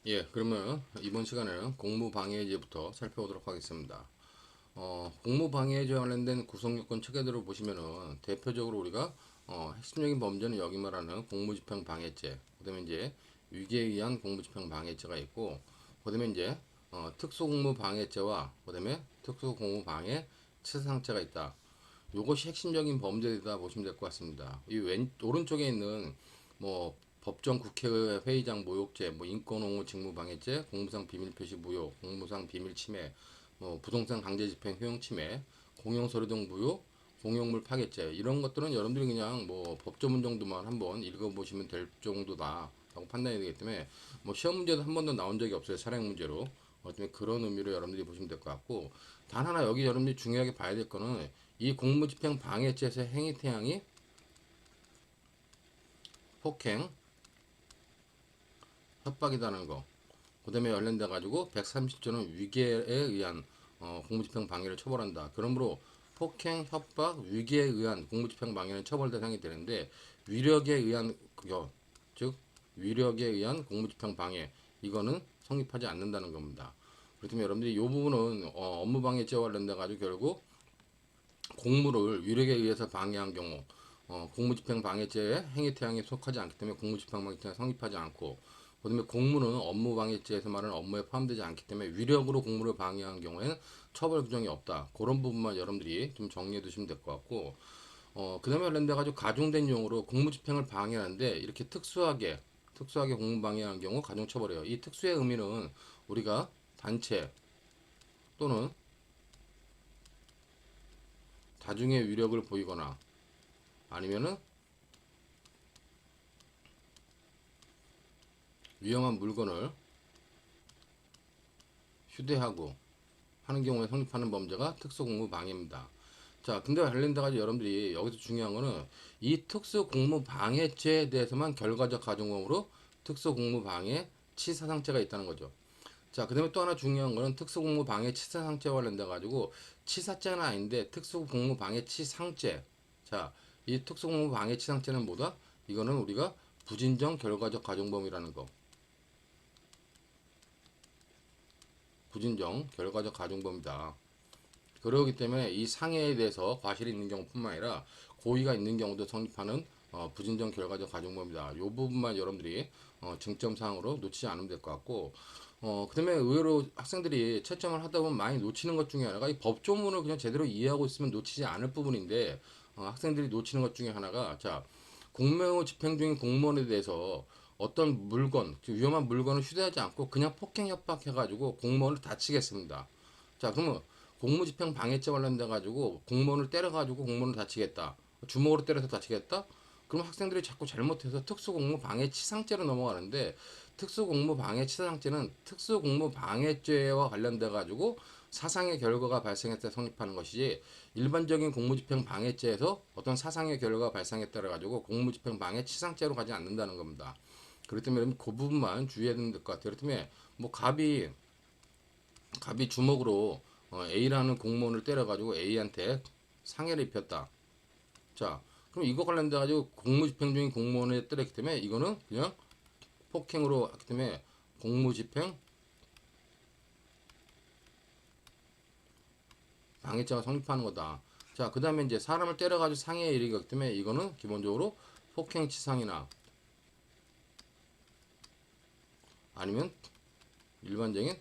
예, 그러면 이번 시간에는 공무방해제부터 살펴보도록 하겠습니다. 공무방해제와 관련된 구성요건 체계들을 보시면은 대표적으로 우리가 핵심적인 범죄는 여기 말하는 공무집행방해죄, 그다음에 이제 위기에 의한 공무집행방해죄가 있고, 그다음에 이제 특수공무방해죄와 그다음에 특수공무방해 치사상죄가 있다. 요것이 핵심적인 범죄이다 보시면 될 것 같습니다. 이 오른쪽에 있는 뭐 법정 국회의회 회의장 모욕죄, 뭐 인권옹호 직무방해죄, 공무상 비밀표시 무효, 공무상 비밀 침해, 뭐 부동산 강제집행 효용 침해, 공용서류 등 무효, 공용물 파괴죄 이런 것들은 여러분들이 그냥 뭐 법조문 정도만 한번 읽어보시면 될 정도다라고 판단이 되기 때문에 뭐 시험 문제도 한 번도 나온 적이 없어요. 사례 문제로. 어쩌면 그런 의미로 여러분들이 보시면 될 것 같고, 단 하나 여기 여러분들이 중요하게 봐야 될 거는 이 공무집행 방해죄에서 행위 태양이 폭행, 협박이라는 거. 그다음에 관련돼 가지고 130조는 위계에 의한 공무집행 방해를 처벌한다. 그러므로 폭행, 협박, 위계에 의한 공무집행 방해는 처벌 대상이 되는데 위력에 의한 즉 위력에 의한 공무집행 방해 이거는 성립하지 않는다는 겁니다. 그렇다면 여러분들이 이 부분은 업무방해죄와 관련돼 가지고 결국 공무를 위력에 의해서 방해한 경우 공무집행방해죄에 행위태양에 속하지 않기 때문에 공무집행방해죄가 성립하지 않고, 그다음에 공무는 업무방해죄에서 말하는 업무에 포함되지 않기 때문에 위력으로 공무를 방해한 경우에는 처벌 규정이 없다. 그런 부분만 여러분들이 좀 정리해 두시면 될 것 같고, 그다음에 관련돼 가지고 가중된 용어로 공무집행을 방해하는데 이렇게 특수하게 공무방해한 경우 가중처벌이에요. 이 특수의 의미는 우리가 단체 또는 다중의 위력을 보이거나 아니면은 위험한 물건을 휴대하고 하는 경우에 성립하는 범죄가 특수공무방해입니다. 자, 근데 관련돼가지고 여러분들이 여기서 중요한 거는 이 특수공무방해죄에 대해서만 결과적 가중범으로 특수공무방해 치사상죄가 있다는 거죠. 자, 그 다음에 또 하나 중요한 거는 특수공무방해 치사상죄와 관련돼가지고 치사죄는 아닌데 특수공무방해 치상죄. 자, 이 특수공무방해 치상죄는 뭐다? 이거는 우리가 부진정 결과적 가중범이라는 거. 부진정 결과적 가중범이다. 그러기 때문에 이 상해에 대해서 과실이 있는 경우뿐만 아니라 고의가 있는 경우도 성립하는 부진정 결과적 가중범이다. 이 부분만 여러분들이 쟁점 사항으로 놓치지 않으면 될 것 같고, 그다음에 의외로 학생들이 채점을 하다 보면 많이 놓치는 것 중에 하나가 이 법조문을 그냥 제대로 이해하고 있으면 놓치지 않을 부분인데, 학생들이 놓치는 것 중에 하나가 자, 공무원 집행 중인 공무원에 대해서 어떤 물건, 위험한 물건을 휴대하지 않고 그냥 폭행 협박해가지고 공무원을 다치겠습니다. 자, 그러면 공무집행 방해죄 관련돼 가지고 공무원을 때려가지고 공무원을 다치겠다. 주먹으로 때려서 다치겠다. 그럼 학생들이 자꾸 잘못해서 특수공무방해치상죄로 넘어가는데, 특수공무방해치상죄는 특수공무방해죄와 관련돼 가지고 사상의 결과가 발생했을 때 성립하는 것이지, 일반적인 공무집행방해죄에서 어떤 사상의 결과가 발생했다 가지고 공무집행방해치상죄로 가지 않는다는 겁니다. 그렇기 때문에 그 부분만 주의해야 되는 것 같아요. 그렇기 때문에 뭐 갑이 주먹으로 A라는 공무원을 때려가지고 A한테 상해를 입혔다. 자, 그럼 이거 관련돼 가지고 공무집행 중인 공무원을 때렸기 때문에 이거는 그냥 폭행으로 하기 때문에 공무집행 방해죄가 성립하는 거다. 자, 그 다음에 이제 사람을 때려가지고 상해에 이르기 때문에 이거는 기본적으로 폭행치상이나 아니면 일반적인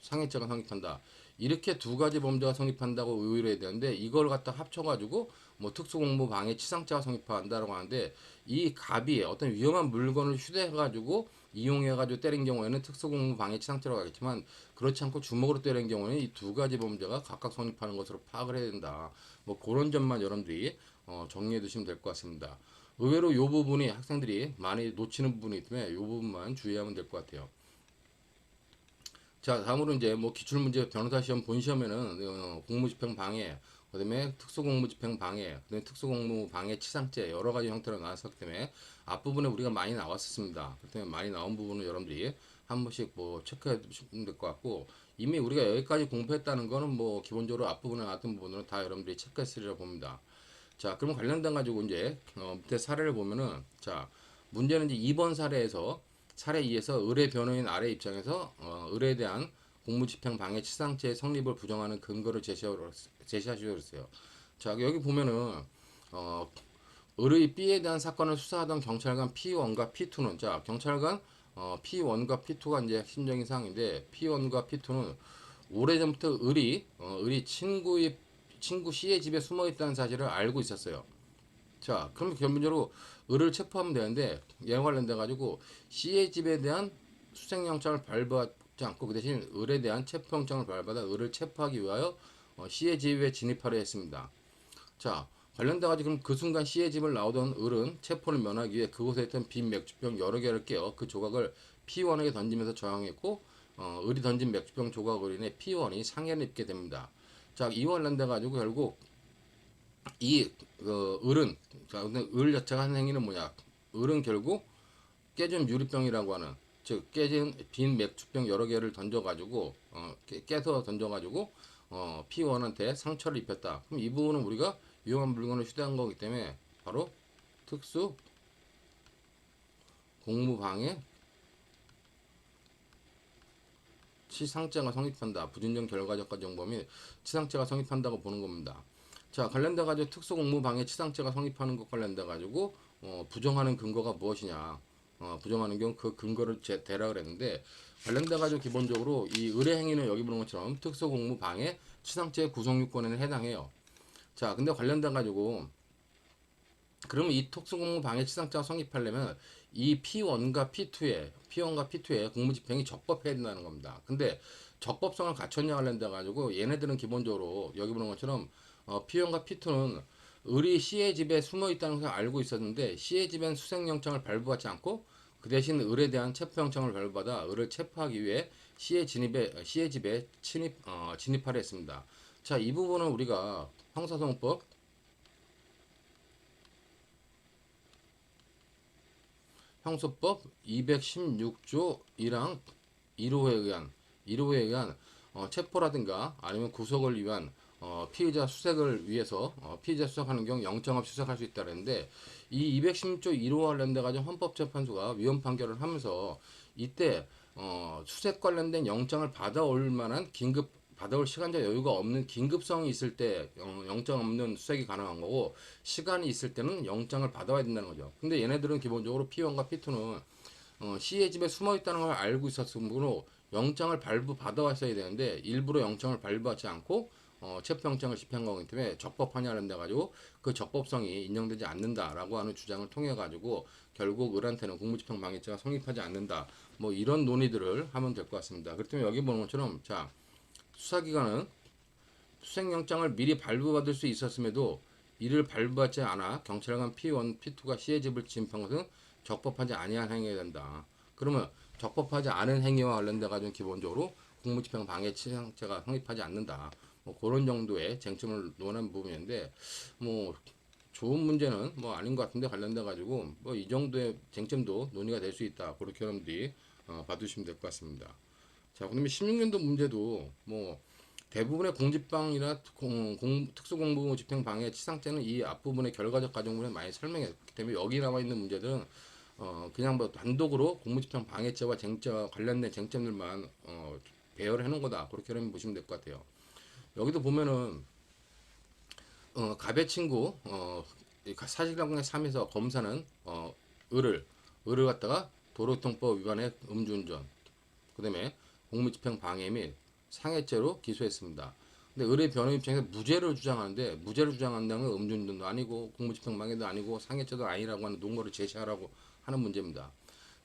상해죄가 성립한다. 이렇게 두 가지 범죄가 성립한다고 의의를 해야 되는데 이걸 갖다 합쳐가지고 뭐 특수공무 방해 치상죄가 성립한다라고 하는데, 이 갑이 어떤 위험한 물건을 휴대해가지고 이용해가지고 때린 경우에는 특수공무 방해 치상죄라고 하겠지만, 그렇지 않고 주먹으로 때린 경우에는 이 두 가지 범죄가 각각 성립하는 것으로 파악을 해야 된다. 뭐 그런 점만 여러분들이 정리해 두시면 될 것 같습니다. 의외로 이 부분이 학생들이 많이 놓치는 부분이 있기 때문에 이 부분만 주의하면 될 것 같아요. 자, 다음으로 이제 뭐 기출문제 변호사 시험 본 시험에는 공무집행 방해, 그다음에 특수공무집행 방해, 그다음에 특수공무 방해 치상죄 여러 가지 형태로 나왔었기 때문에 앞부분에 우리가 많이 나왔었습니다. 그렇기 때문에 많이 나온 부분은 여러분들이 한 번씩 뭐 체크해 두시면 될 것 같고, 이미 우리가 여기까지 공부했다는 거는 뭐 기본적으로 앞부분에 나왔던 부분은 다 여러분들이 체크했으리라 봅니다. 자, 그럼 관련된 가지고 이제 밑에 사례를 보면은 자, 문제는 이제 2번 사례에서 사례 2에서 의뢰 변호인 아래 입장에서 의뢰에 대한 공무집행 방해 치상죄의 성립을 부정하는 근거를 제시하시오 그랬어요. 자, 여기 보면은 어, 의뢰 B에 대한 사건을 수사하던 경찰관 P1과 P2는, 자, 경찰관 P1과 P2가 이제 핵심적인 사항인데, P1과 P2는 오래전부터 을이 친구 C의 집에 숨어 있다는 사실을 알고 있었어요. 자, 그럼 기본적으로 을을 체포하면 되는데, 얘와 관련돼 가지고 C의 집에 대한 수색영장을 발부하지 않고 그 대신 을에 대한 체포영장을 발부하다 을을 체포하기 위하여 C의 집에 진입하려 했습니다. 자, 관련돼 가지고 그럼 그 순간 C의 집을 나오던 을은 체포를 면하기 위해 그곳에 있던 빈 맥주병 여러 개를 깨어 그 조각을 P1에게 던지면서 저항했고, 을이 던진 맥주병 조각으로 인해 P1이 상해를 입게 됩니다. 자, 이와 관련돼 가지고 결국 을은, 자, 근데 을 자체가 한 행위는 뭐냐? 을은 결국 깨진 유리병이라고 하는, 즉 깨진 빈 맥주병 여러 개를 던져가지고 깨서 던져가지고 P1한테 상처를 입혔다. 그럼 이 부분은 우리가 위험한 물건을 휴대한 거기 때문에 바로 특수 공무방해 치상죄가 성립한다. 부진정 결과적과 정범 및 치상죄가 성립한다고 보는 겁니다. 자, 관련돼 가지고 특수 공무방해 치상죄가 성립하는 것 관련돼 가지고 부정하는 근거가 무엇이냐? 부정하는 경우 그 근거를 대라 그랬는데, 관련돼 가지고 기본적으로 이 의뢰 행위는 여기 보는 것처럼 특수 공무방해 치상죄 구성 요건에는 해당해요. 자, 근데 관련돼 가지고 그러면 이 특수공무 방해치상죄가 성립하려면 이 P1과 P2의 공무집행이 적법해야 된다는 겁니다. 근데 적법성을 갖췄냐 관련돼 가지고 얘네들은 기본적으로 여기 보는 것처럼 P1과 P2는 을이 C의 집에 숨어 있다는 것을 알고 있었는데 C의 집엔 수색영장을 발부하지 않고 그 대신 을에 대한 체포영장을 발부받아 을을 체포하기 위해 C의 집에 진입하려 했습니다. 자, 이 부분은 우리가 형소법 216조 1항 1호에 의한 체포라든가 아니면 구속을 위한 피의자 수색을 위해서 피의자 수색하는 경우 영장 없이 수색할 수 있다는데, 이 216조 1호와 관련돼 가지고 헌법재판소가 위헌 판결을 하면서 이때 수색 관련된 영장을 받아올 만한 받아올 시간적 여유가 없는 긴급성이 있을 때 영장 없는 수색이 가능한 거고, 시간이 있을 때는 영장을 받아와야 된다는 거죠. 근데 얘네들은 기본적으로 P1과 P2는 C의 집에 숨어 있다는 걸 알고 있었으므로 영장을 받아왔어야 되는데 일부러 영장을 발부하지 않고 체포영장을 집행한 거기 때문에 적법하냐는 데 가지고 그 적법성이 인정되지 않는다라고 하는 주장을 통해 가지고 결국 을한테는 공무집행 방해죄가 성립하지 않는다. 뭐 이런 논의들을 하면 될 것 같습니다. 그렇기 때문에 여기 보는 것처럼, 자, 수사기관은 수색영장을 미리 발부받을 수 있었음에도 이를 발부하지 않아 경찰관 P1, P2가 C의 집을 침입한 것은 적법하지 아니한 행위가 된다. 그러면 적법하지 않은 행위와 관련돼 가지고 기본적으로 공무집행 방해 치상죄가 성립하지 않는다. 뭐 그런 정도의 쟁점을 논한 부분인데, 뭐 좋은 문제는 뭐 아닌 것 같은데 관련돼 가지고 뭐 이 정도의 쟁점도 논의가 될 수 있다. 그렇게 여러분들이 봐두시면 될 것 같습니다. 자, 그다음에 16년도 문제도 뭐 대부분의 공집방이나 특수공무 집행 방해 치상죄는 이 앞부분의 결과적 과정을 많이 설명했기 때문에 여기 나와 있는 문제들은 그냥 뭐 단독으로 공무집행 방해죄와 쟁죄와 관련된 쟁점들만 배열을 해놓은 거다. 그렇게 여러분 보시면 될 것 같아요. 여기도 보면은 갑의 친구 사실관계 3에서 검사는 을을 갖다가 도로교통법 위반의 음주운전, 그다음에 공무집행 방해 및 상해죄로 기소했습니다. 근데 의뢰 변호 입장에서 무죄를 주장하는데, 무죄를 주장한다는 건 음주운전도 아니고 공무집행 방해도 아니고 상해죄도 아니라고 하는 논거를 제시하라고 하는 문제입니다.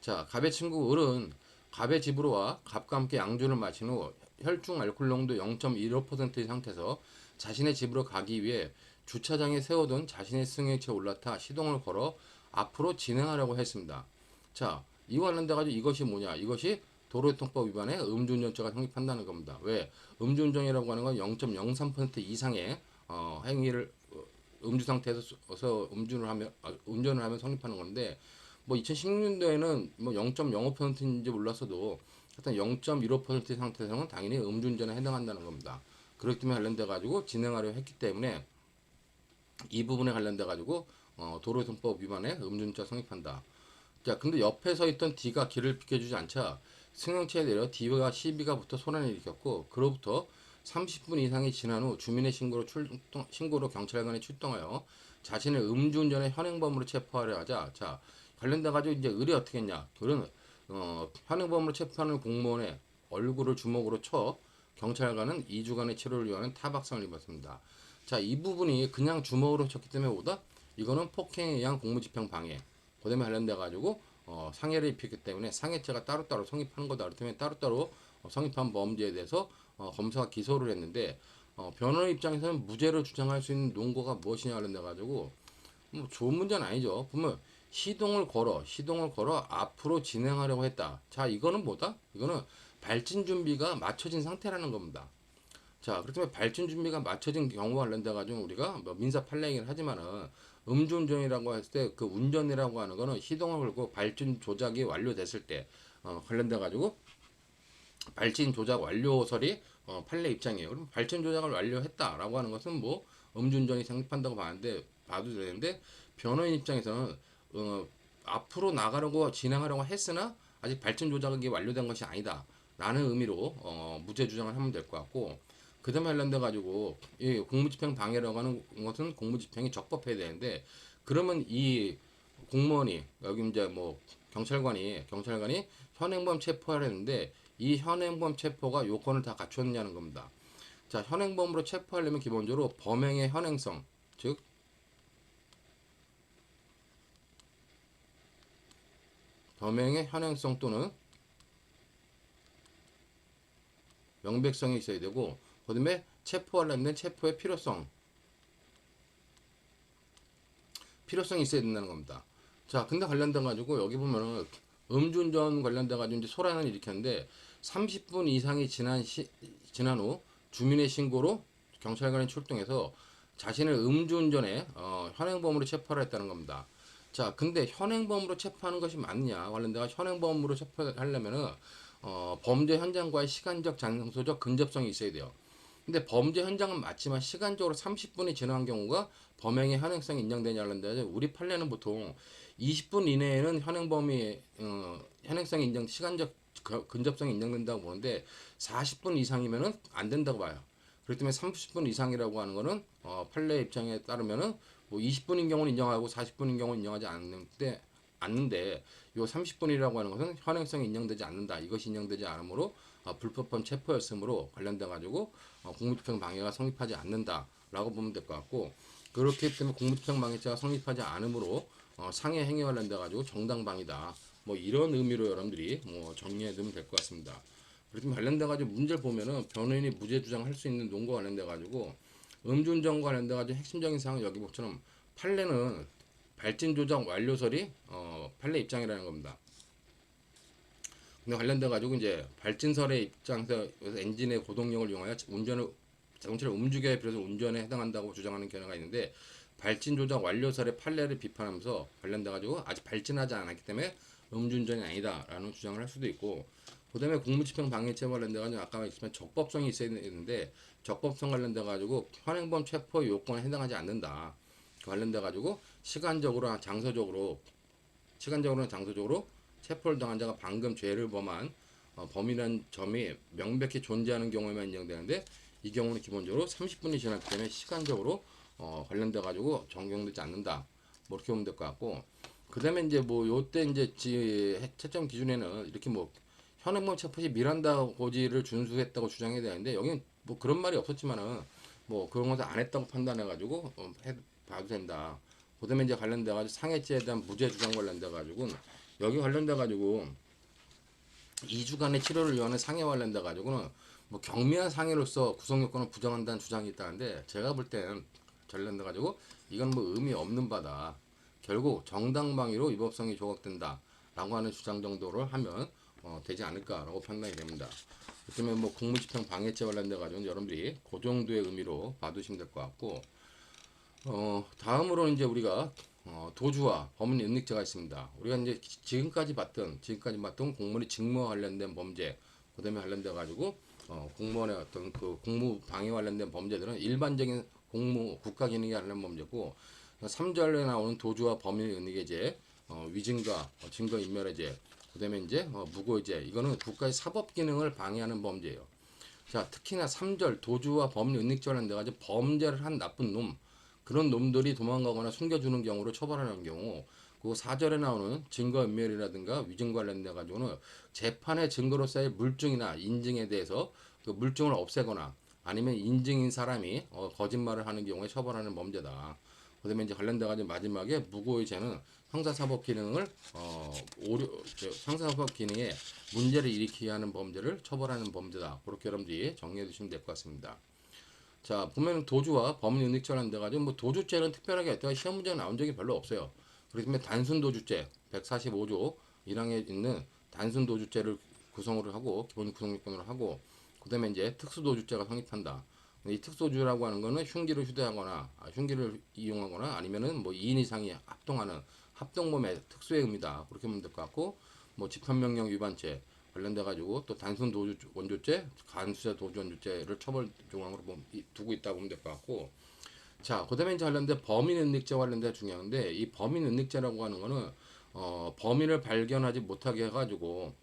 자, 갑의 친구 을은 갑의 집으로 와 갑과 함께 양주를 마신 후 혈중 알코올 농도 0.15%의 상태에서 자신의 집으로 가기 위해 주차장에 세워둔 자신의 승용차에 올라타 시동을 걸어 앞으로 진행하려고 했습니다. 자, 이와 관련돼 가지고 이것이 뭐냐? 이것이 도로교통법 위반에 음주운전죄가 성립한다는 겁니다. 왜? 음주운전이라고 하는 건 0.03% 이상의 행위를 음주 상태에서 운전을 하면 성립하는 건데, 뭐 2016년도에는 뭐 0.05%인지 몰랐어도 일단 0.15% 상태에서는 당연히 음주운전에 해당한다는 겁니다. 그렇기 때문에 관련돼 가지고 진행하려 했기 때문에 이 부분에 관련돼 가지고 도로교통법 위반에 음주운전죄가 성립한다. 자, 근데 옆에 서 있던 D가 길을 비켜주지 않자 승용차에 내려 D가 시비가부터 소란을 일으켰고 그로부터 30분 이상이 지난 후 주민의 신고로 경찰관이 출동하여 자신을 음주운전의 현행범으로 체포하려 하자 자 관련돼 가지고 이제 을이 어떻게 했냐 을은 현행범으로 체포하는 공무원의 얼굴을 주먹으로 쳐 경찰관은 2주간의 치료를 요하는 타박상을 입었습니다. 자, 이 부분이 그냥 주먹으로 쳤기 때문에 보다 이거는 폭행에 의한 공무집행 방해 그다음에 관련돼 가지고 상해를 입혔기 때문에 상해죄가 따로따로 성립하는 거다. 그렇다면 따로따로 성립한 범죄에 대해서 검사가 기소를 했는데 변호인 입장에서는 무죄를 주장할 수 있는 논거가 무엇이냐 관련돼 가지고 뭐 좋은 문제는 아니죠. 보면 시동을 걸어 앞으로 진행하려고 했다. 자, 이거는 뭐다? 이거는 발진 준비가 맞춰진 상태라는 겁니다. 자, 그렇다면 발진 준비가 맞춰진 경우와 관련돼 가지고 우리가 뭐 민사 판례이긴 하지만은 음주운전이라고 했을 때 그 운전이라고 하는 거는 시동을 걸고 발진 조작이 완료됐을 때 관련돼 가지고 발진 조작 완료설이 판례 입장이에요. 그럼 발진 조작을 완료했다라고 하는 것은 뭐 음주운전이 성립한다고 봐도 되는데 변호인 입장에서는 앞으로 나가려고 진행하려고 했으나 아직 발진 조작이 완료된 것이 아니다라는 의미로 무죄 주장을 하면 될 것 같고 그 다음에 관련돼 가지고 이 공무집행 방해라고 하는 것은 공무집행이 적법해야 되는데 그러면 이 공무원이 여기 이제 뭐 경찰관이 현행범 체포하려는데 이 현행범 체포가 요건을 다 갖췄냐는 겁니다. 자, 현행범으로 체포하려면 기본적으로 범행의 현행성, 즉 범행의 현행성 또는 명백성이 있어야 되고 그다음에 체포하려면 체포의 필요성이 있어야 된다는 겁니다. 자, 근데 관련돼 가지고 여기 보면은 음주운전 관련돼 가지고 이제 소란을 일으켰는데 30분 이상이 지난 후 주민의 신고로 경찰관이 출동해서 자신을 음주운전에 현행범으로 체포를 했다는 겁니다. 자, 근데 현행범으로 체포하는 것이 맞냐? 관련돼가 현행범으로 체포하려면은 범죄 현장과의 시간적, 장소적 근접성이 있어야 돼요. 근데 범죄 현장은 맞지만 시간적으로 30분이 지난 경우가 범행의 현행성이 인정되냐 하는데 우리 판례는 보통 20분 이내에는 현행성이 시간적 근접성이 인정된다고 보는데 40분 이상이면은 안 된다고 봐요. 그렇기 때문에 30분 이상이라고 하는 거는 판례 입장에 따르면은 뭐 20분인 경우는 인정하고 40분인 경우는 인정하지 않는데 요 30분이라고 하는 것은 현행성이 인정되지 않는다. 이것이 인정되지 않으므로 불법범 체포였으므로 관련돼 가지고 공무집행 방해가 성립하지 않는다라고 보면 될 것 같고 그렇기 때문에 공무집행 방해죄가 성립하지 않으므로 상해 행위 관련돼 가지고 정당방위다. 뭐 이런 의미로 여러분들이 뭐 정리해 두면 될 것 같습니다. 그렇지만 관련돼 가지고 문제를 보면은 변호인이 무죄 주장할 수 있는 논과 관련돼 가지고 음주운전과 관련돼 가지고 핵심적인 사항은 여기 보처럼 판례는 발진 조작 완료설이 판례 입장이라는 겁니다. 근데 관련돼 가지고 이제 발진설의 입장에서 엔진의 고동력을 이용하여 자동차를 움직여야 비로소 운전에 해당한다고 주장하는 견해가 있는데 발진 조작 완료설의 판례를 비판하면서 관련돼 가지고 아직 발진하지 않았기 때문에 음주운전이 아니다라는 주장을 할 수도 있고 그다음에 공무집행 방해죄와 관련돼 가지고 아까 말했지만 적법성이 있어야 되는데 적법성 관련돼 가지고 현행범 체포 요건에 해당하지 않는다. 관련돼 가지고 시간적으로나 장소적으로 체포를 당한 자가 방금 죄를 범한 범인이라는 점이 명백히 존재하는 경우에만 인정되는데 이 경우는 기본적으로 30분이 지났기 때문에 시간적으로 관련돼 가지고 적용되지 않는다. 뭐 이렇게 보면 될 것 같고 그 다음에 이제 뭐 요때 이제 채점 기준에는 이렇게 뭐 현행범 체포 시 미란다 고지를 준수했다고 주장해야 되는데 여기는 뭐 그런 말이 없었지만은 뭐 그런 것을 안 했다고 판단해 가지고 봐도 된다. 그다음에 이제 관련돼 가지고 상해죄에 대한 무죄 주장 관련돼 가지고는 여기 관련돼 가지고 2주간의 치료를 요하는 상해 관련돼 가지고는 뭐 경미한 상해로서 구성 요건을 부정한다는 주장이 있다는데 제가 볼 때는 관련돼 가지고 이건 뭐 의미 없는 바다. 결국 정당방위로 위법성이 조각된다라고 하는 주장 정도를 하면 되지 않을까라고 판단이 됩니다. 그렇다면 뭐 공무집행 방해죄 관련돼 가지고 여러분들이 그 정도의 의미로 봐두시면 될 것 같고 다음으로 이제 우리가 도주와 범인 은닉죄가 있습니다. 우리가 이제 지금까지 봤던 공무원의 직무와 관련된 범죄, 그다음에 관련돼 가지고 공무원의 어떤 그 공무 방해 관련된 범죄들은 일반적인 국가 기능에 관련 범죄고 3절에 나오는 도주와 범인 은닉의 죄 위증과 증거인멸해제, 그다음에 이제 무고해제, 이거는 국가의 사법 기능을 방해하는 범죄예요. 자, 특히나 3절 도주와 법률 은닉죄 관련돼 가지고 범죄를 한 나쁜 놈, 그런 놈들이 도망가거나 숨겨주는 경우를 처벌하는 경우, 그 4절에 나오는 증거인멸이라든가 위증 관련돼 가지고는 재판의 증거로서의 물증이나 인증에 대해서 그 물증을 없애거나 아니면 인증인 사람이 거짓말을 하는 경우에 처벌하는 범죄다. 그다음에 이제 관련돼 가지고 마지막에 무고의 죄는 형사사법 기능을 형사사법 기능에 문제를 일으키게 하는 범죄를 처벌하는 범죄다. 그렇게 여러분들이 정리해 주시면 될 것 같습니다. 자, 보면 도주와 범인 은닉죄 관련돼 가지고 뭐 도주죄는 특별하게 여태까지 시험 문제가 나온 적이 별로 없어요. 그렇기 때문에 단순 도주죄 145조 1항에 있는 단순 도주죄를 구성을 하고 기본 구성 요건으로 하고, 그다음에 이제 특수 도주죄가 성립한다. 이 특수도주라고 하는 거는 흉기를 휴대하거나 흉기를 이용하거나 아니면은 뭐 2인 이상이 합동하는 합동범의 특수의 의미다. 그렇게 보면 될 것 같고, 뭐 집행명령 위반죄 관련돼 가지고 또 단순 도주 원조죄, 간수자 도주 원조죄를 처벌 조항으로 두고 있다고 보면 될 것 같고, 자, 그다음에 이제 관련돼 범인 은닉죄 관련돼 중요한데, 이 범인 은닉죄라고 하는 거는 범인을 발견하지 못하게 해가지고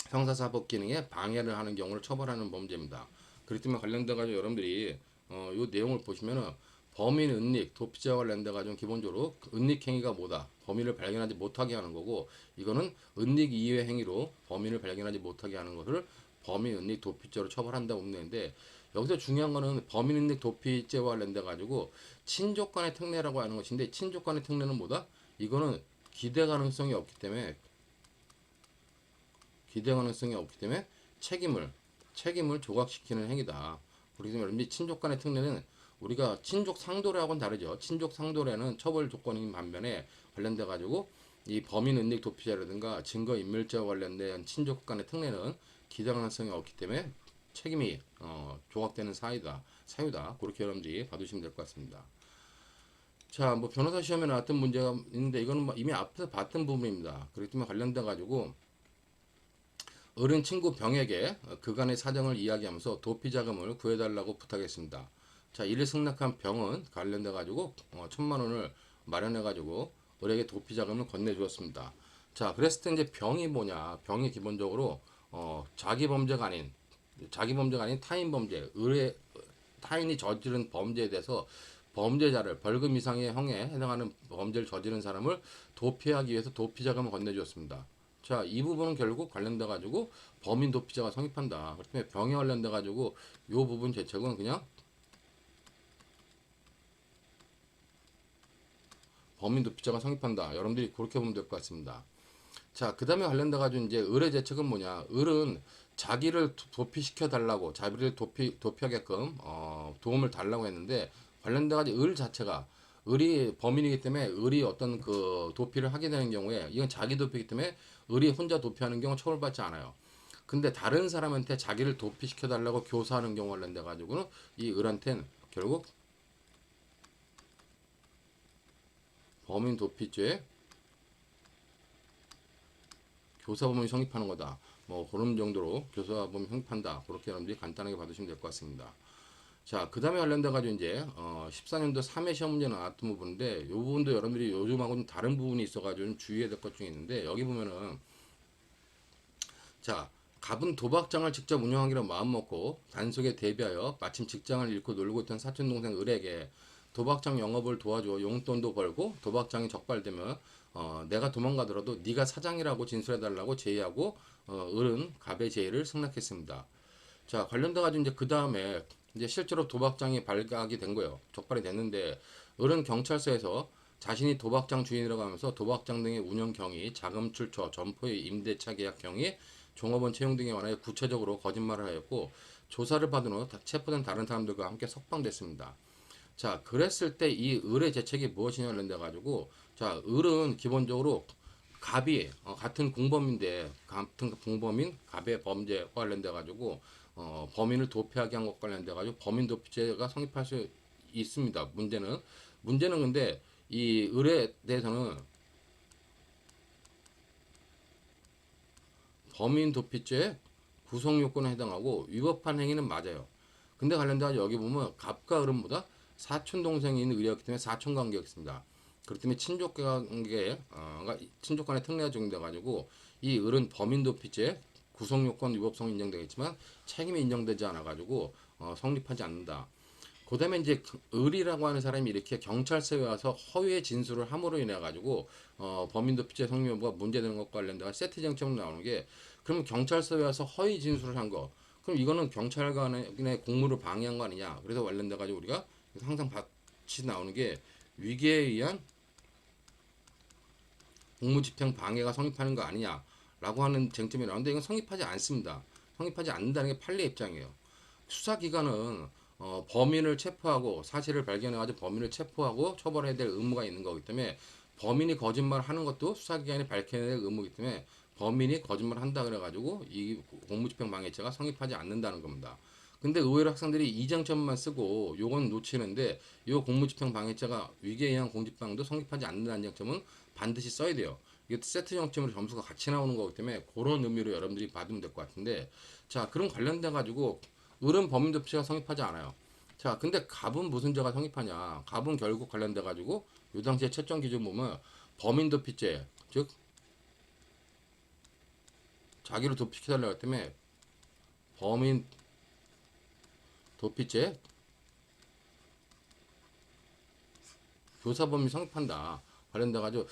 형사사법 기능에 방해를 하는 경우를 처벌하는 범죄입니다. 그렇기 때문에 관련돼 가지고 여러분들이 요 내용을 보시면은 범인 은닉 도피죄와 관련돼 가지고 기본적으로 은닉 행위가 뭐다, 범인을 발견하지 못하게 하는 거고, 이거는 은닉 이외 행위로 범인을 발견하지 못하게 하는 것을 범인 은닉 도피죄로 처벌한다고 보는데, 여기서 중요한 거는 범인 은닉 도피죄와 관련돼 가지고 친족 간의 특례라고 하는 것인데, 친족 간의 특례는 뭐다? 이거는 기대 가능성이 없기 때문에 책임을 조각시키는 행위다. 그렇기 때문에 여러분들이 친족 간의 특례는 우리가 친족 상도례하고는 다르죠. 친족 상도례는 처벌 조건인 반면에 관련돼 가지고 이 범인 은닉 도피죄라든가 증거 인멸죄와 관련된 친족 간의 특례는 기대 가능성이 없기 때문에 책임이 조각되는 사유다. 그렇게 여러분들이 봐두시면 될 것 같습니다. 자, 뭐 변호사 시험에 나왔던 문제가 있는데 이거는 뭐 이미 앞에서 봤던 부분입니다. 그렇기 때문에 관련돼 가지고 어린 친구 병에게 그간의 사정을 이야기하면서 도피 자금을 구해달라고 부탁했습니다. 자, 이를 승낙한 병은 관련돼 가지고 1,000만 원을 마련해 가지고 을에게 도피 자금을 건네주었습니다. 자, 그랬을 때 이제 병이 뭐냐? 병이 기본적으로 자기 범죄가 아닌 타인 범죄, 타인이 저지른 범죄에 대해서 범죄자를 벌금 이상의 형에 해당하는 범죄를 저지른 사람을 도피하기 위해서 도피 자금을 건네주었습니다. 자, 이 부분은 결국 관련돼 가지고 범인 도피죄가 성립한다. 그렇기 때문에 병에 관련돼 가지고 요 부분 죄책은 그냥 범인 도피죄가 성립한다. 여러분들이 그렇게 보면 될 것 같습니다. 자, 그 다음에 관련돼 가지고 이제 을의 죄책은 뭐냐? 을은 자기를 도피시켜 달라고, 자기를 도피하게끔 도움을 달라고 했는데, 관련돼 가지고 을 자체가 을이 범인이기 때문에 을이 어떤 그 도피를 하게 되는 경우에 이건 자기 도피이기 때문에 을이 혼자 도피하는 경우 처벌받지 않아요. 근데 다른 사람한테 자기를 도피시켜 달라고 교사하는 경우 관련돼 가지고는 이 을한테는 결국 범인 도피죄 교사범이 성립하는 거다. 뭐 그런 정도로 교사범이 성립한다. 그렇게 여러분들이 간단하게 받으시면 될 것 같습니다. 자, 그 다음에 관련돼 가지고 이제 14년도 3회 시험 문제 나왔던 부분인데, 이 부분도 여러분들이 요즘하고는 다른 부분이 있어가지고 좀 주의해야 될 것 중에 있는데, 여기 보면은 자, 갑은 도박장을 직접 운영하기로 마음먹고 단속에 대비하여 마침 직장을 잃고 놀고 있던 사촌동생 을에게 도박장 영업을 도와줘 용돈도 벌고 도박장이 적발되면 내가 도망가더라도 네가 사장이라고 진술해달라고 제의하고 을은 갑의 제의를 승낙했습니다. 자, 관련돼 가지고 이제 그 다음에 이제 실제로 도박장이 발각이 된 거예요. 적발이 됐는데 을은 경찰서에서 자신이 도박장 주인이라고 하면서 도박장 등의 운영 경위, 자금 출처, 점포의 임대차 계약 경위, 종업원 채용 등에 관하여 구체적으로 거짓말을 하였고, 조사를 받은 후 체포된 다른 사람들과 함께 석방됐습니다. 자, 그랬을 때 이 을의 죄책이 무엇이냐 관련돼 가지고, 자, 을은 기본적으로 갑이 같은 공범인데, 같은 공범인 갑의 범죄와 관련돼 가지고 범인을 도피하게 한 것 관련돼 가지고 범인 도피죄가 성립할 수 있습니다. 문제는 근데 이 을에 대해서는 범인 도피죄 구성 요건에 해당하고 위법한 행위는 맞아요. 근데 관련돼 가지고 여기 보면 갑과 을은 보다 사촌 동생인 을이었기 때문에 사촌 관계였습니다. 그렇기 때문에 친족 간의 특례가 적용돼 가지고 이 을은 범인 도피죄 구성 요건 위법성이 인정되겠지만 책임이 인정되지 않아 가지고 성립하지 않는다. 그다음에 이제 을이라고 하는 사람이 이렇게 경찰서에 와서 허위의 진술을 함으로 인해 가지고 범인 도피죄 성립 여부가 문제되는 것과 관련돼서 세트 쟁점으로 나오는 게, 그러면 경찰서에 와서 허위 진술을 한 거, 그럼 이거는 경찰관의 공무를 방해한 거 아니냐. 그래서 관련돼 가지고 우리가 항상 같이 나오는 게 위계에 의한 공무집행 방해가 성립하는 거 아니냐라고 하는 쟁점이 나오는데, 이건 성립하지 않습니다. 성립하지 않는다는 게 판례 입장이에요. 수사기관은 범인을 체포하고 사실을 발견해가지고 범인을 체포하고 처벌해야 될 의무가 있는 거기 때문에, 범인이 거짓말하는 것도 수사기관이 밝혀야 될 의무이기 때문에 범인이 거짓말한다 그래가지고 이 공무집행방해죄가 성립하지 않는다는 겁니다. 근데 의외로 학생들이 이 쟁점만 쓰고 요건 놓치는데, 요 공무집행방해죄가 위계에 의한 공직방도 성립하지 않는다는 쟁점은 반드시 써야 돼요. 이게 세트 정점으로 점수가 같이 나오는 거기 때문에 그런 의미로 여러분들이 받으면 될 것 같은데, 자 그럼 관련돼 가지고 을은 범인도피죄가 성립하지 않아요. 자 근데 갑은 무슨 죄가 성립하냐. 갑은 결국 관련돼 가지고 요 당시에 채점 기준 보면 범인도피죄, 즉 자기를 도피시키려고 했기 때문에 범인 도피죄 교사범위 성립한다. 관련돼 가지고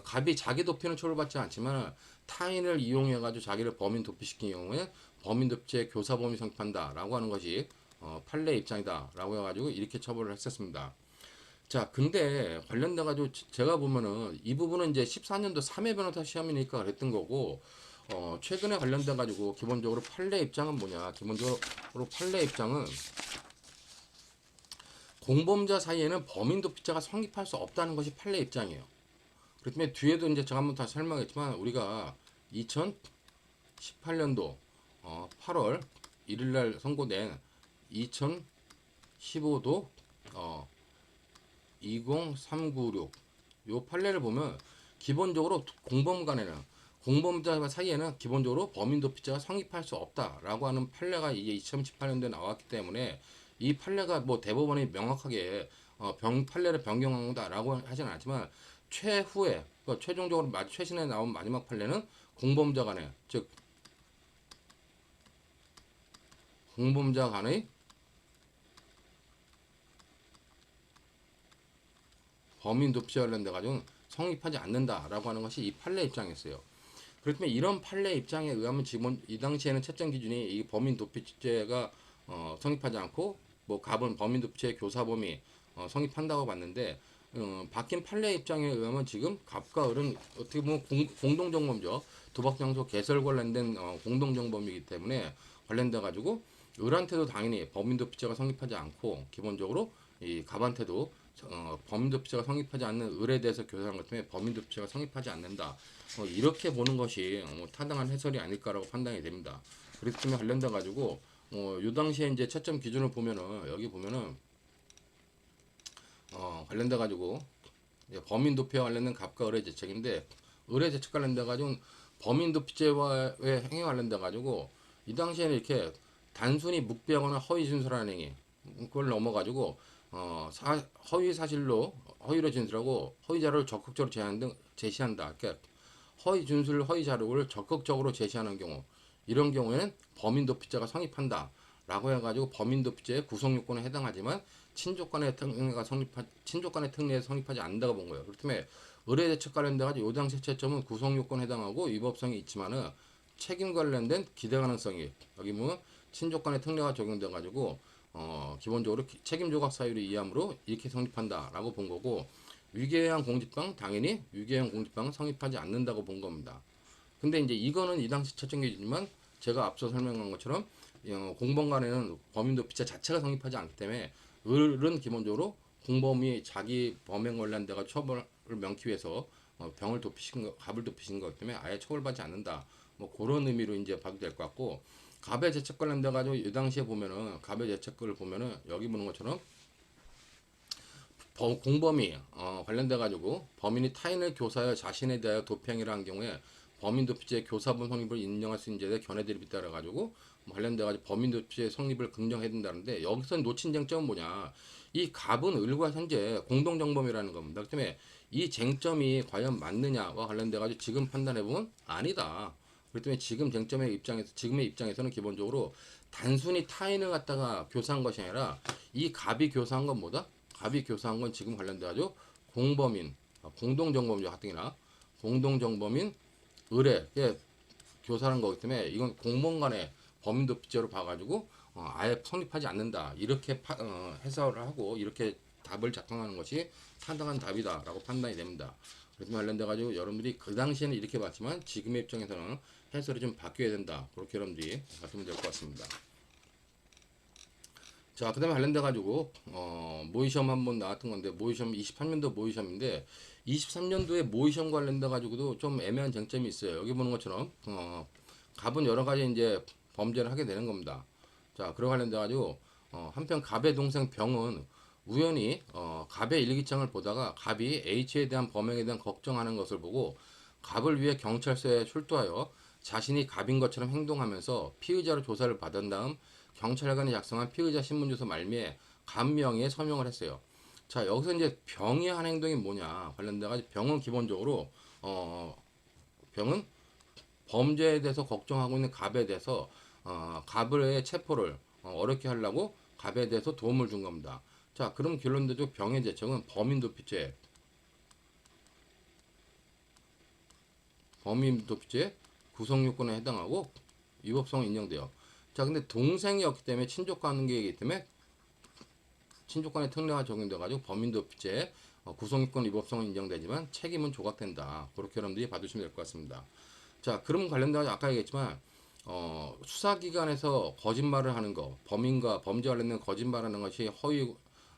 갑이 자기 도피는 처벌받지 않지만 타인을 이용해 가지고 자기를 범인 도피시킨 경우에 범인 도피죄 교사범위 성립한다라고 하는 것이 판례 입장이다라고 해가지고 이렇게 처벌을 했었습니다. 자 근데 관련돼 가지고 제가 보면은 이 부분은 이제 14년도 3회 변호사 시험이니까 그랬던 거고, 최근에 관련돼 가지고 기본적으로 판례 입장은 뭐냐. 기본적으로 판례 입장은 공범자 사이에는 범인 도피죄가 성립할 수 없다는 것이 판례 입장이에요. 그렇기 때문에 뒤에도 이제 제가 한번 다시 설명했지만, 우리가 2018년도 8월 1일날 선고된 2015도 20396 요 판례를 보면 기본적으로 공범자 사이에는 기본적으로 범인 도피죄가 성립할 수 없다라고 하는 판례가 이게 2018년도에 나왔기 때문에, 이 판례가 뭐 대법원이 명확하게 판례를 변경한다라고 하지는 않지만, 최후에 최종적으로 최신에 나온 마지막 판례는 공범자 간의, 즉 공범자 간의 범인 도피죄 관련돼 가지고 성립하지 않는다라고 하는 것이 이 판례 입장이었어요. 그렇다면 이런 판례 입장에 의하면 지금 이 당시에는 채점 기준이 이 범인 도피죄가 성립하지 않고, 뭐 갑은 범인 도피죄 교사 범위 성립한다고 봤는데, 바뀐 판례 입장에 의하면 지금 갑과 을은 어떻게 보면 공동정범죠. 도박장소 개설 관련된 공동정범이기 때문에 관련돼 가지고 을한테도 당연히 범인도피죄가 성립하지 않고, 기본적으로 이 갑한테도 범인도피죄가 성립하지 않는 을에 대해서 교사한 것 때문에 범인도피죄가 성립하지 않는다. 이렇게 보는 것이 타당한 해설이 아닐까라고 판단이 됩니다. 그렇기 때문에 관련돼 가지고 요 당시에 이제 채점 기준을 보면은, 여기 보면은 관련돼 가지고 범인 도피와 관련된 갑과 을의 죄책인데, 을의 죄책 관련돼 가지고 범인 도피죄와의 행위 관련돼 가지고 이 당시에는 이렇게 단순히 묵비하거나 허위 진술하는 행위, 그걸 넘어 가지고 허위 사실로 허위로 진술하고 허위 자료를 적극적으로 제시한다. 그러니까 허위 진술, 허위 자료를 적극적으로 제시하는 경우, 이런 경우에는 범인 도피죄가 성립한다. 라고 해가지고 범인 도피죄의 구성 요건에 해당하지만 친족간의 특례에 성립하지 않는다고 본 거예요. 그렇기 때문에 의뢰 대책 관련돼 가지고 요 당시 채점은 구성 요건에 해당하고 위법성이 있지만은 책임 관련된 기대 가능성이, 여기 보면 친족간의 특례가 적용돼 가지고 기본적으로 책임 조각 사유를 이해함으로 이렇게 성립한다라고 본 거고, 위계에 의한 공직방 당연히 위계에 의한 공직방은 성립하지 않는다고 본 겁니다. 근데 이제 이거는 이 당시 채점 기준이지만, 제가 앞서 설명한 것처럼 공범 간에는 범인 도피죄 자체가 성립하지 않기 때문에 을은 기본적으로 공범이 자기 범행 관련돼가 처벌을 면키 위해서 갑을 도피신 거기 때문에 아예 처벌받지 않는다. 뭐 그런 의미로 이제 봐도 될 것 같고, 갑의 죄책 관련돼 가지고 이 당시에 보면은 갑의 죄책을 보면은 여기 보는 것처럼 공범이 관련돼 가지고 범인이 타인을 교사하여 자신에 대하여 도피행위를 한 경우에 범인도피죄 교사분 성립을 인정할 수 있는 제도에 견해 대립이 따라 가지고 관련돼 가지고 범인도피죄 성립을 긍정해야 된다는데 여기서 놓친 쟁점은 뭐냐? 이 갑은 을과 현재 공동 정범이라는 겁니다. 그렇기 때문에 이 쟁점이 과연 맞느냐와 관련돼 가지고 지금 판단해 보면 아니다. 그렇기 때문에 지금 지금의 입장에서는 기본적으로 단순히 타인을 갖다가 교사한 것이 아니라 이 갑이 교사한 건 뭐다? 갑이 교사한 건 지금 관련돼 가지고 공범인 공동정범이죠. 가뜩이나 공동정범인 을의 교사라는 거기 때문에 이건 공무원 간의 범인도피죄로 봐가지고 아예 성립하지 않는다. 이렇게 해석을 하고 이렇게 답을 작성하는 것이 타당한 답이다라고 판단이 됩니다. 그래서 관련돼 가지고 여러분들이 그 당시에는 이렇게 봤지만 지금의 입장에서는 해설이 좀 바뀌어야 된다. 그렇게 여러분들이 봤으면 될 것 같습니다. 자, 그 다음에 관련돼 가지고 모의시험 한번 나왔던 건데 모의시험 23년도 모의시험인데 23년도에 모의시험 관련돼 가지고도 좀 애매한 쟁점이 있어요. 여기 보는 것처럼 갑은 여러 가지 이제 범죄를 하게 되는 겁니다. 자, 그러 관련돼 가지고 한편 갑의 동생 병은 우연히 갑의 일기장을 보다가 갑이 H에 대한 범행에 대한 걱정하는 것을 보고 갑을 위해 경찰서에 출두하여 자신이 갑인 것처럼 행동하면서 피의자로 조사를 받은 다음 경찰관이 작성한 피의자 신문조서 말미에 갑 명의에 서명을 했어요. 자, 여기서 이제 병이 한 행동이 뭐냐 관련돼 가지고 병은 기본적으로 병은 범죄에 대해서 걱정하고 있는 갑에 대해서 갑의 체포를 어렵게 하려고 갑에 대해서 도움을 준 겁니다. 자, 그럼 결론적으로 병의 제청은 범인도피죄 구성요건에 해당하고 위법성은 인정돼요. 자, 근데 동생이었기 때문에 친족관계이기 때문에 친족간의 특례가 적용돼가지고 범인도피죄 구성요건 위법성은 인정되지만 책임은 조각된다. 그렇게 여러분들이 봐주시면 될 것 같습니다. 자, 그럼 관련돼서 아까 얘기했지만 수사기관에서 거짓말을 하는 거, 범인과 범죄 관련된 거짓말하는 것이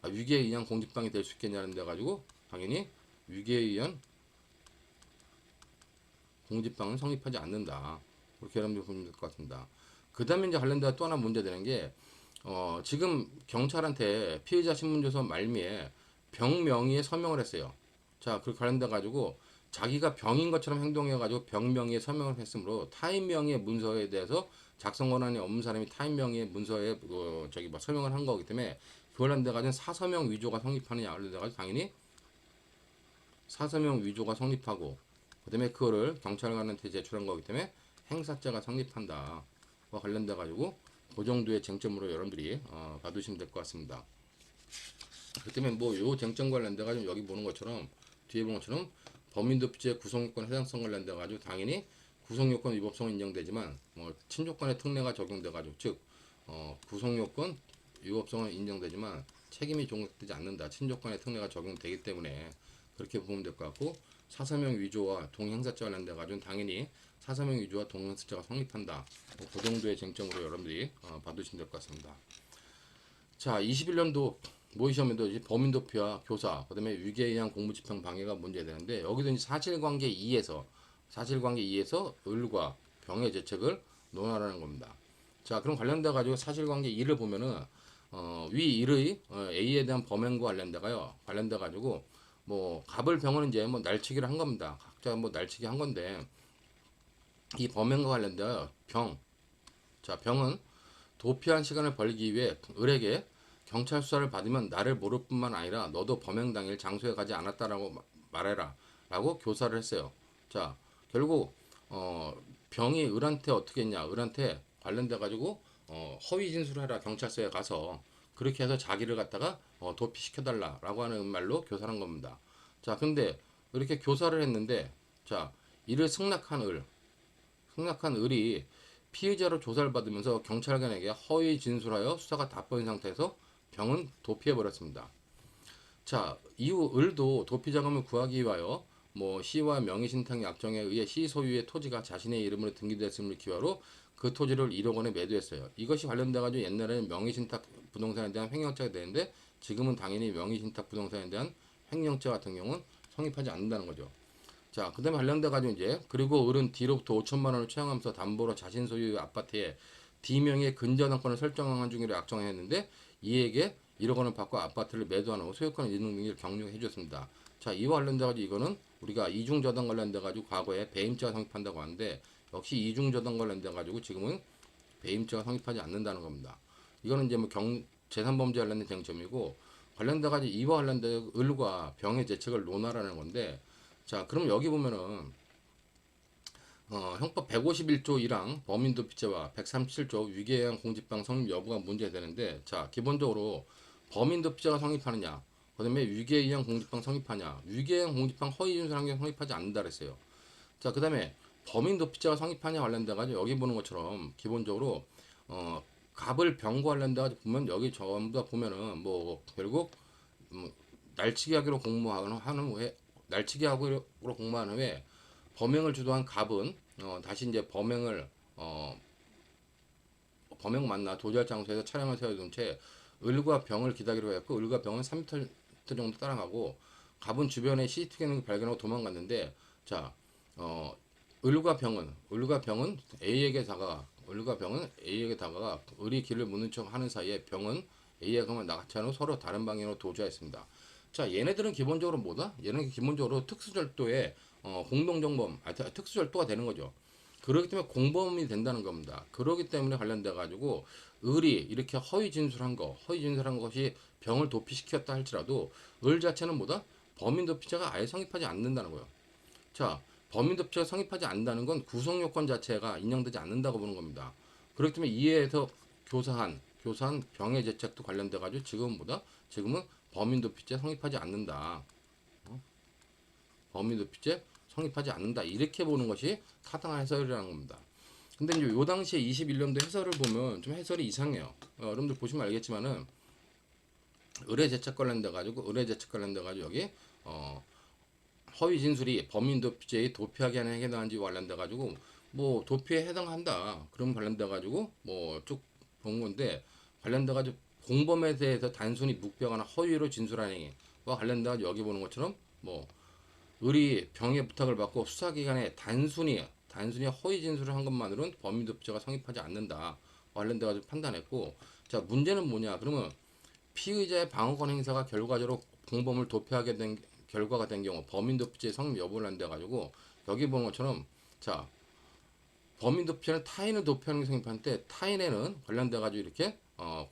위계에 의한 공직방이 될 수 있겠냐는 데 가지고 당연히 위계에 의한 공직방은 성립하지 않는다. 그렇게 여러분들 보면 될 것 같습니다. 그 다음에 이제 관련돼서 또 하나 문제되는 게 지금 경찰한테 피의자 신문조서 말미에 병 명의에 서명을 했어요. 자, 그 관련돼 가지고 자기가 병인 것처럼 행동해 가지고 병 명의에 서명을 했으므로 타인 명의의 문서에 대해서 작성 권한이 없는 사람이 타인 명의의 문서에 서명을 한 거기 때문에 그걸 한데 가지고 사서명 위조가 성립하느냐 관련돼 가지고 당연히 사서명 위조가 성립하고 그다음에 그거를 경찰관한테 제출한 거기 때문에 행사죄가 성립한다. 와 관련돼 가지고 그 정도의 쟁점으로 여러분들이 봐두시면 될 것 같습니다. 그 때문에 뭐 요 쟁점 관련돼 가지고 여기 보는 것처럼 뒤에 보는 것처럼 범인도피죄 구성요건 해당성 관련돼 가지고 당연히 구성요건 위법성은 인정되지만 친족간의 특례가 적용돼 가지고 즉 구성요건 위법성은 인정되지만 책임이 종속되지 않는다. 친족간의 특례가 적용되기 때문에 그렇게 보면 될 것 같고 사서명 위조와 동행사죄 관련돼 가지고 당연히 사서명 위조와 동행사죄가 성립한다. 그 정도의 쟁점으로 여러분들이 봐두시면 될 것 같습니다. 자, 21년도 모의시험에도 이제 범인도피와 교사, 그다음에 위계에 의한 공무집행 방해가 문제되는데 여기도 이제 사실관계 2에서 을과 병의 죄책을 논하라는 겁니다. 자, 그럼 관련돼 가지고 사실관계 2를 보면은 위 1의 A에 대한 범행과 관련돼 가지고 뭐 갑을 병은 이제 뭐 날치기를 한 겁니다. 각자 뭐 날치기 한 건데 이 범행과 관련되어 병은 도피한 시간을 벌기 위해 을에게 경찰 수사를 받으면 나를 모를 뿐만 아니라 너도 범행 당일 장소에 가지 않았다라고 말해라 라고 교사를 했어요. 자, 결국 병이 을한테 어떻게 했냐, 을한테 관련돼 가지고 허위 진술해라 경찰서에 가서 그렇게 해서 자기를 갖다가 도피시켜달라라고 하는 말로 교사를 한 겁니다. 자, 근데 이렇게 교사를 했는데 자, 이를 승낙한 을이 피의자로 조사를 받으면서 경찰관에게 허위 진술하여 수사가 다 뻗은 상태에서 병은 도피해버렸습니다. 자, 이후 을도 도피 자금을 구하기 위하여 뭐 시와 명의신탁 약정에 의해 시 소유의 토지가 자신의 이름으로 등기됐음을 기화로 그 토지를 1억 원에 매도했어요. 이것이 관련돼 가지고 옛날에는 명의신탁 부동산에 대한 횡령죄가 되는데 지금은 당연히 명의신탁 부동산에 대한 횡령죄 같은 경우는 성립하지 않는다는 거죠. 자, 그 다음에 관련돼 가지고 이제 그리고 을은 D로부터 5천만 원을 채용하면서 담보로 자신 소유의 아파트에 D명의 근저당권을 설정한 중으로 약정했는데 이에게 1억 원을 받고 아파트를 매도한 후 소유권 이동 등기를 격려해 줬습니다. 자, 이와 관련돼 가지고 이거는 우리가 이중저당 관련돼 가지고 과거에 배임죄가 성립한다고 하는데 역시 이중저당 관련돼 가지고 지금은 배임죄가 성립하지 않는다는 겁니다. 이거는 이제 뭐 재산범죄 관련된 쟁점이고 관련돼 가지고 이와 관련돼 을과 병의 죄책을 논하라는 건데 자, 그럼 여기 보면은 형법 151조 1항 범인도피죄와 137조 위계양 공직방 성립 여부가 문제되는데 자, 기본적으로 범인도피죄가 성립하느냐 그 다음에 위계양 공직방 성립하냐 위계양 공직방 허위준술 게 성립하지 않는다 그랬어요. 자, 그 다음에 범인도피죄가 성립하냐 관련돼가지고 여기 보는 것처럼 기본적으로 갑을 병과 관련돼가지고 보면 여기 전부 다 보면은 뭐 결국 날치기 하기로 공모하는 후에 날치기 하기로 공모한 후에 범행을 주도한 갑은 다시 이제 범행 만나 도주할 장소에서 차량을 세워둔 채 을과 병을 기다리기로 했고 을과 병은 3m 정도 따라가고 갑은 주변에 CCTV를 발견하고 도망갔는데 자, 을과 병은 A에게 다가가 을이 길을 묻는 척 하는 사이에 병은 A에게 나가지 않고 서로 다른 방향으로 도주했습니다. 자, 얘네들은 기본적으로 뭐다? 얘는 기본적으로 특수절도의 공동정범, 특수절도가 되는 거죠. 그렇기 때문에 공범이 된다는 겁니다. 그렇기 때문에 관련돼 가지고 을이 이렇게 허위 진술한 것이 병을 도피시켰다 할지라도 을 자체는 뭐다? 범인 도피죄가 아예 성립하지 않는다는 거예요. 자, 범인 도피죄가 성립하지 않는다는 건 구성 요건 자체가 인정되지 않는다고 보는 겁니다. 그렇기 때문에 이에서 교사한 병의 죄책도 관련돼 가지고 지금은 범인 도피죄 성립하지 않는다. 범인 도피죄 성립하지 않는다. 이렇게 보는 것이 타당한 해설이라는 겁니다. 근데 이제 요 당시에 21년도 해설을 보면 좀 해설이 이상해요. 여러분들 보시면 알겠지만은 의뢰 죄책 관련돼 가지고 여기 허위 진술이 범인 도피죄의 도피하게 하는 행위에 해당한지 관련돼 가지고 뭐 도피에 해당한다. 그럼 관련돼 가지고 뭐 쭉 본 건데 관련돼 가지고 공범에 대해서 단순히 묵비하거나 허위로 진술한 행위와 관련돼 가지고 여기 보는 것처럼 뭐 을이 병의 부탁을 받고 수사기관에 단순히 허위 진술을 한 것만으로는 범인도피죄가 성립하지 않는다. 관련돼 가지고 판단했고 자, 문제는 뭐냐? 그러면 피의자의 방어권 행사가 결과적으로 공범을 도피하게 된 결과가 된 경우 범인도피죄 성립 여부를 한대 가지고 여기 보는 것처럼 자, 범인도피죄는 타인을 도피하는 게 성립하는데 타인에는 관련돼 가지고 이렇게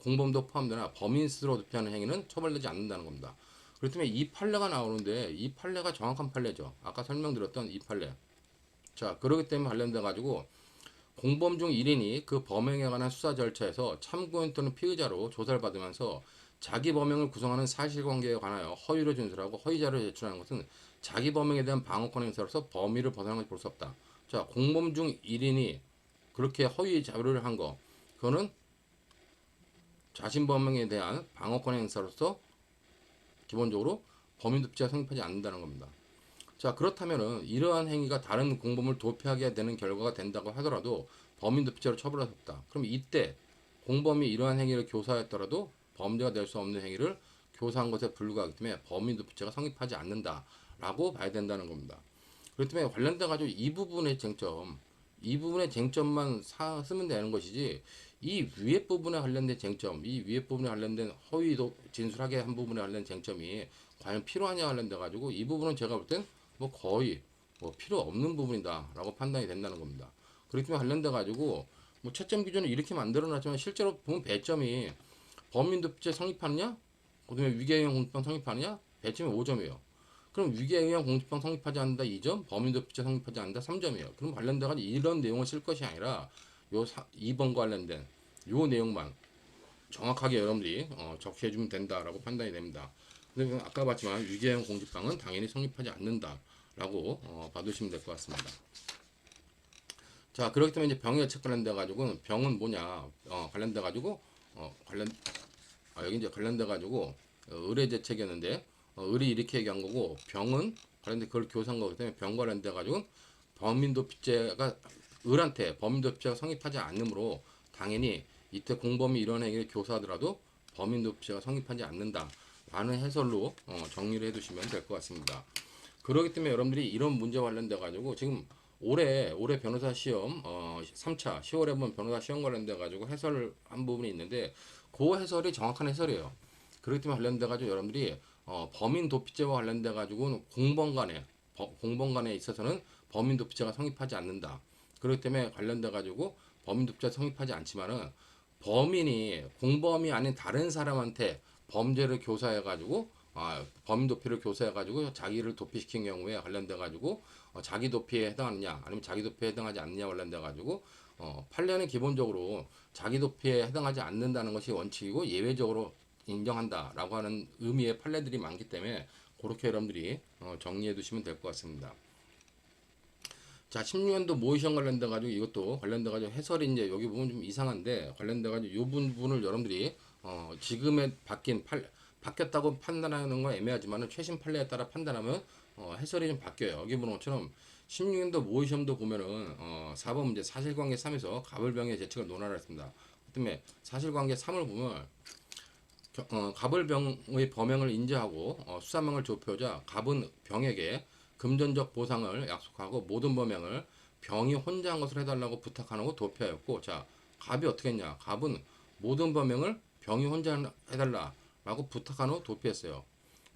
공범도 포함되나 범인 스스로 도피하는 행위는 처벌되지 않는다는 겁니다. 그렇기 때문에 이 판례가 나오는데 이 판례가 정확한 판례죠. 아까 설명드렸던 이 판례. 자, 그렇기 때문에 관련돼 가지고 공범 중 1인이 그 범행에 관한 수사 절차에서 참고인 또는 피의자로 조사를 받으면서 자기 범행을 구성하는 사실관계에 관하여 허위로 진술하고 허위 자료를 제출하는 것은 자기 범행에 대한 방어권 행사로서 범위를 벗어난 것이 볼 수 없다. 자, 공범 중 1인이 그렇게 허위 자료를 한 거, 그거는 자신 범행에 대한 방어권 행사로서 기본적으로 범인도피죄가 성립하지 않는다는 겁니다. 자, 그렇다면은 이러한 행위가 다른 공범을 도피하게 되는 결과가 된다고 하더라도 범인도피죄로 처벌할 수 없다. 그럼 이때 공범이 이러한 행위를 교사했더라도 범죄가 될 수 없는 행위를 교사한 것에 불과하기 때문에 범인도피죄가 성립하지 않는다라고 봐야 된다는 겁니다. 그렇기 때문에 관련돼 가지고 이 부분의 쟁점만 쓰면 되는 것이지 이 위에 부분에 관련된 쟁점, 이 위에 부분에 관련된 허위도 진술하게 한 부분에 관련된 쟁점이 과연 필요하냐 관련돼 가지고 이 부분은 제가 볼 땐 뭐 거의 뭐 필요 없는 부분이다라고 판단이 된다는 겁니다. 그렇기 때문에 관련돼 가지고 뭐 채점 기준을 이렇게 만들어 놨지만 실제로 보면 배점이 범인도피죄 성립하느냐, 그다음에 위계행위 공직방 성립하느냐, 배점이 5점이에요. 그럼 위계행위 공직방 성립하지 않는다 2점, 범인도피죄 성립하지 않는다 3점이에요. 그럼 관련돼 가지고 이런 내용을 쓸 것이 아니라 요 2번과 관련된 요 내용만 정확하게 여러분들이 적시해주면 된다라고 판단이 됩니다. 근데 아까 봤지만 위계형 공직방은 당연히 성립하지 않는다라고 봐두시면 될 것 같습니다. 자, 그렇기 때문에 이제 병의 예측 관련돼 가지고 병은 뭐냐 관련돼 가지고 여기 이제 관련돼 가지고 의뢰 재책이었는데 을이 이렇게 얘기한 거고 병은 관련돼 그걸 교사한 거기 때문에 병 관련돼 가지고 범인도피죄가 을한테 범인도피죄가 성립하지 않으므로 당연히 이때 공범이 이런 행위를 교사하더라도 범인도피죄가 성립하지 않는다라는 해설로 정리를 해두시면 될 것 같습니다. 그렇기 때문에 여러분들이 이런 문제와 관련돼 가지고 지금 올해 변호사 시험 3차 10월에 보면 변호사 시험 관련돼 가지고 해설을 한 부분이 있는데 그 해설이 정확한 해설이에요. 그렇기 때문에 관련돼 가지고 여러분들이 범인 도피죄와 관련돼 가지고 공범간에 있어서는 범인 도피죄가 성립하지 않는다. 그렇기 때문에 관련돼 가지고 범인 도피죄가 성립하지 않지만은 범인이 공범이 아닌 다른 사람한테 범죄를 교사해 가지고 범인 도피를 교사해 가지고 자기를 도피시킨 경우에 관련돼 가지고 자기 도피에 해당하느냐 아니면 자기 도피에 해당하지 않느냐 관련돼 가지고 판례는 기본적으로 자기 도피에 해당하지 않는다는 것이 원칙이고 예외적으로 인정한다라고 하는 의미의 판례들이 많기 때문에 그렇게 여러분들이 정리해 두시면 될 것 같습니다. 자, 16년도 모의시험 관련돼 가지고 이것도 관련돼 가지고 해설이 이제 여기 보면 좀 이상한데 관련돼 가지고 이 부분을 여러분들이 지금의 바뀌었다고 판단하는 건 애매하지만 최신 판례에 따라 판단하면 해설이 좀 바뀌어요. 여기 보는 것처럼 16년도 모의시험도 보면은 4번 문제 사실관계 3에서 갑을병의 재측을 논하라 했습니다. 그다음에 사실관계 3을 보면 갑을병의 범행을 인지하고 수사망을 좁혀자 갑은 병에게 금전적 보상을 약속하고 모든 범행을 병이 혼자 한 것을 해달라고 부탁하는 거 도피하였고, 자, 갑이 어떻게 했냐? 갑은 모든 범행을 병이 혼자 해달라고 부탁하는 거 도피했어요.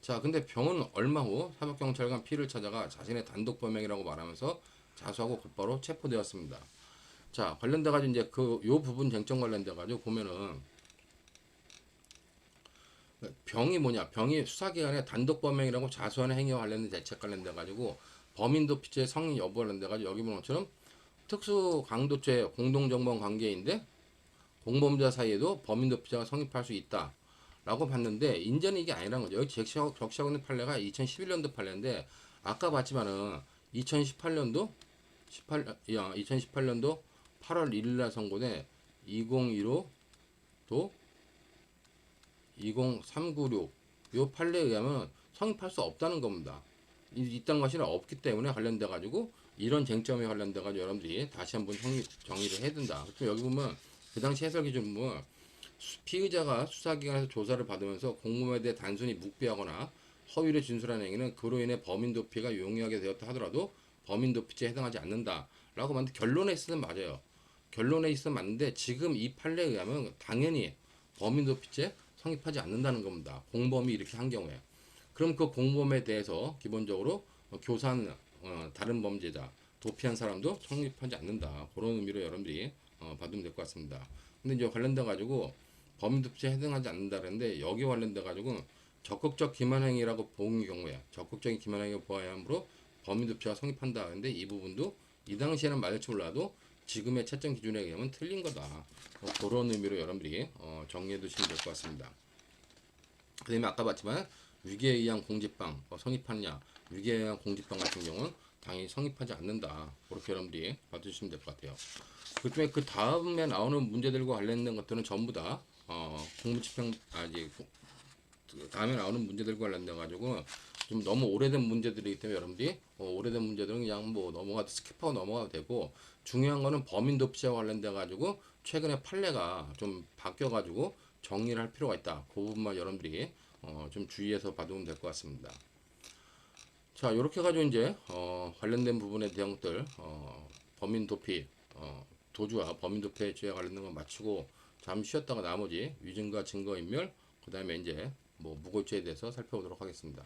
자, 근데 병은 얼마 후 사법경찰관 P를 찾아가 자신의 단독 범행이라고 말하면서 자수하고 곧바로 체포되었습니다. 자, 관련돼가지고 이제 요 부분 쟁점 관련돼가지고 보면은 병이 뭐냐? 병이 수사기관에 단독 범행이라고 자수하는 행위와 관련된 대책 관련돼 가지고 범인 도피죄 성립 여부 관련돼 가지고 여기 보는 것처럼 특수 강도죄 공동정범 관계인데 공범자 사이에도 범인 도피죄가 성립할 수 있다라고 봤는데 인제는 이게 아니라는 거죠. 여기 적시하고 있는 판례가 2011년도 판례인데 아까 봤지만은 2018년도 2018년도 8월 1일 날 선고된 2015도 20396 요 판례에 의하면 성립할 수 없다는 겁니다. 이딴 것이 없기 때문에 관련돼 가지고 이런 쟁점에 관련돼 가지고 여러분들이 다시 한번 정리를 해야 된다. 여기 보면 그 당시 해설 기준 보면 피의자가 수사기관에서 조사를 받으면서 공범에 대해 단순히 묵비하거나 허위를 진술한 행위는 그로 인해 범인 도피가 용이하게 되었다 하더라도 범인 도피죄에 해당하지 않는다라고 봤는데 결론에 있어서는 맞아요. 결론에 있어서 맞는데 지금 이 판례에 의하면 당연히 범인 도피죄 성립하지 않는다는 겁니다. 공범이 이렇게 한 경우에. 그럼 그 공범에 대해서 기본적으로 교사한 다른 범죄자, 도피한 사람도 성립하지 않는다. 그런 의미로 여러분들이 받으면 될 것 같습니다. 근데 이제 관련돼 가지고 범인 도피죄에 해당하지 않는다 그랬는데 여기 관련돼 가지고 적극적 기만행위라고 본 경우에 적극적인 기만행위를 보아야 하므로 범인 도피가 성립한다. 근데 이 부분도 이 당시에는 맞을지 몰라도 지금의 채점 기준에 의하면 틀린 거다. 그런 의미로 여러분들이 정리해 두시면 될 것 같습니다. 그 다음에 아까 봤지만 위계에 의한 공직방 성립하느냐 위계에 의한 공직방 같은 경우는 당연히 성립하지 않는다. 그렇게 여러분들이 봐주시면 될 것 같아요. 그다음에 그 다음에 나오는 문제들과 관련된 것들은 전부 다 공무집행 다음에 나오는 문제들과 관련돼 가지고 좀 너무 오래된 문제들이기 때문에 여러분들이 오래된 문제들은 그냥 뭐 스킵하고 넘어가도 되고 중요한 거는 범인 도피죄와 관련돼 가지고 최근에 판례가 좀 바뀌어 가지고 정리를 할 필요가 있다. 그 부분만 여러분들이 좀 주의해서 봐두면 될 것 같습니다. 자, 이렇게 가지고 이제 관련된 부분에 대한 것들 범인 도피 도주와 범인 도피죄와 관련된 거 마치고 잠시 쉬었다가 나머지 위증과 증거 인멸 그다음에 이제 뭐 무고죄에 대해서 살펴보도록 하겠습니다.